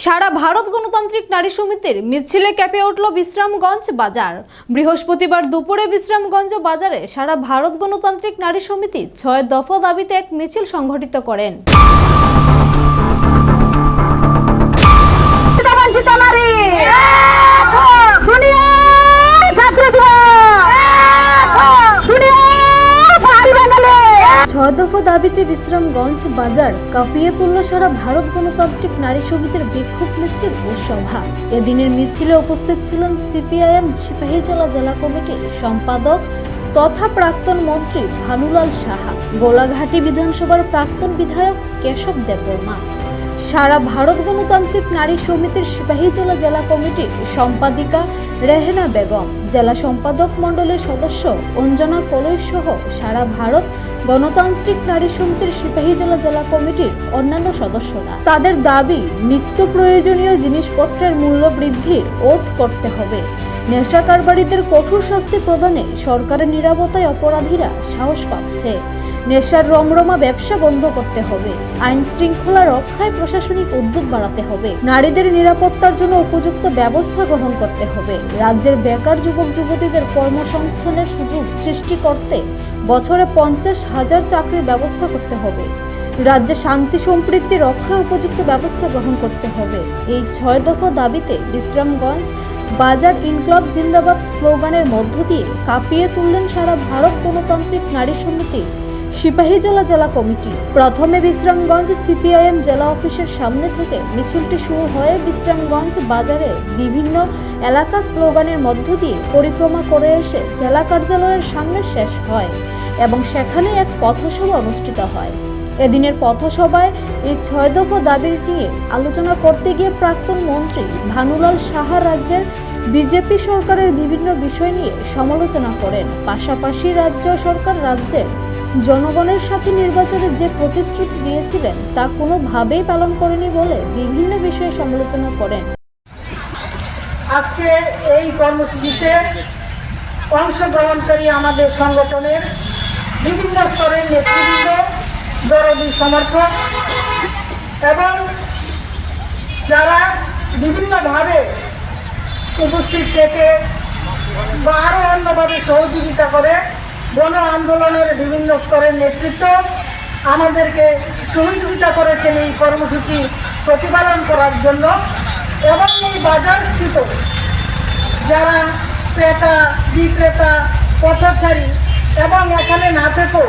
সারা ভারত গণতান্ত্রিক নারী সমিতির মিছিলে কেঁপে উঠল বিশ্রামগঞ্জ বাজার। বৃহস্পতিবার দুপুরে বিশ্রামগঞ্জ বাজারে সারা ভারত গণতান্ত্রিক নারী সমিতি ৬ দফা দাবিতে এক মিছিল সংগঠিত করেন। ছয় দফা দাবিতে বিশ্রামগঞ্জ বাজার কাঁপিয়ে তুলল সারা ভারত গণতান্ত্রিক নারী সমিতির বিক্ষোভ মিছিল ও সভা। এদিনের মিছিলে উপস্থিত ছিলেন সিপিআইএম সিপাহীজলা জেলা কমিটির সম্পাদক তথা প্রাক্তন মন্ত্রী ভানুলাল সাহা, গোলাঘাটি বিধানসভার প্রাক্তন বিধায়ক কেশব দেববর্মা, সারা ভারত গণতান্ত্রিক নারী সমিতির সিপাহীজলা জেলা কমিটির সম্পাদিকা রেহেনা বেগম, জেলা সম্পাদক মণ্ডলের সদস্য অঞ্জনা কলই সহ সারা ভারত গণতান্ত্রিক নারী সমিতির সিপাহীজলা জেলা কমিটির অন্যান্য সদস্যরা। তাদের দাবি, নিত্য প্রয়োজনীয় জিনিসপত্রের মূল্য বৃদ্ধির ওধ করতে হবে, নেশা কারবারিদের কঠোর শাস্তি প্রদানে সরকারের নিরাপত্তায় অপরাধীরা সাহস পাচ্ছে, নেশার রমরমা ব্যবসা বন্ধ করতে হবে, আইন শৃঙ্খলা রক্ষায় প্রশাসনিক উদ্যোগ বাড়াতে হবে, নারীদের নিরাপত্তার জন্য উপযুক্ত ব্যবস্থা গ্রহণ করতে হবে, রাজ্যের বেকার যুবক যুবতীদের কর্মসংস্থানের সুযোগ সৃষ্টি করতে বছরে 50,000 চাকরির ব্যবস্থা করতে হবে, রাজ্যে শান্তি সম্প্রীতি রক্ষায় উপযুক্ত ব্যবস্থা গ্রহণ করতে হবে। এই ৬ দফা দাবিতে বিশ্রামগঞ্জ বাজার ইনকলাব জিন্দাবাদ স্লোগানের মধ্য দিয়ে কাঁপিয়ে তুললেন সারা ভারত গণতান্ত্রিক নারী সমিতি সিপাহীজলা জেলা কমিটি। প্রথমে বিশ্রামগঞ্জ সিপিআইএম জেলা অফিসের সামনে থেকে মিছিলটি শুরু হয়ে বিশ্রামগঞ্জ বাজারে বিভিন্ন এলাকা স্লোগানের মধ্য দিয়ে পরিক্রমা করে এসে জেলা কার্যালয়ের সামনে শেষ হয় এবং সেখানে এক পথসভা অনুষ্ঠিত হয়। এদিনের পথসভায় এই ৬ দফা দাবি নিয়ে আলোচনা করতে গিয়ে প্রাক্তন মন্ত্রী ভানুলাল সাহা রাজ্যের বিজেপি সরকারের বিভিন্ন বিষয় নিয়ে সমালোচনা করেন। পাশাপাশি রাজ্য সরকার রাজ্যের জনগণের সাথে নির্বাচনে যে প্রতিশ্রুতি দিয়েছিলেন তা কোনোভাবেই পালন করেনি বলে বিভিন্ন বিষয়ে সমালোচনা করেন। আজকে এই কর্মসূচিতে অংশগ্রহণকারী আমাদের সংগঠনের বিভিন্ন স্তরের নেতৃবৃন্দ, দরদি সমর্থক এবং যারা বিভিন্নভাবে উপস্থিত থেকে বা আরও অন্যভাবে সহযোগিতা করে গণ আন্দোলনের বিভিন্ন স্তরের নেতৃত্ব আমাদেরকে সহযোগিতা করেছেন এই কর্মসূচি প্রতিপালন করার জন্য। এবং এই বাজারস্থিত যারা ক্রেতা বিক্রেতা পথচারী এবং এখানে না থেকেও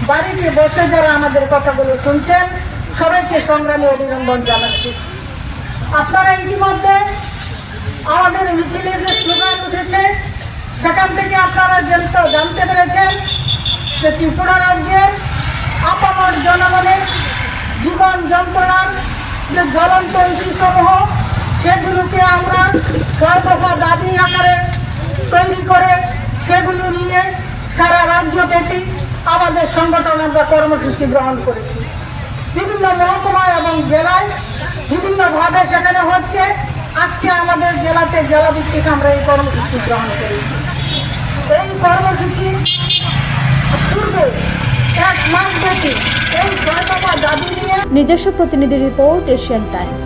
বাড়িতে বসে যারা আমাদের কথাগুলো শুনছেন, সবাইকে সংগ্রামী অভিনন্দন জানাচ্ছি। আপনারা ইতিমধ্যে আমাদের মিছিলে যে স্লোগান উঠেছে সেখান থেকে আপনারা জানতে পেরেছেন যে ত্রিপুরা রাজ্যের আপামর জনগণের জীবন যন্ত্রণার যে জ্বলন্ত ইস্যুসমূহ সেগুলোকে আমরা ৬ দফা দাবি আকারে তৈরি করে সেগুলো নিয়ে সারা রাজ্যব্যাপী আমাদের সংগঠন আমরা কর্মসূচি গ্রহণ করেছি। বিভিন্ন মহকুমা এবং জেলায় বিভিন্নভাবে সেখানে হচ্ছে। আজকে আমাদের জেলাতে জেলাভিত্তিক আমরা এই কর্মসূচি গ্রহণ করেছি। এই কর্মসূচি পূর্বে 1 মাস ব্যাপী এই ৬ দফা দাবি নিয়ে। নিজস্ব প্রতিনিধি রিপোর্ট, এশিয়ান টাইমস।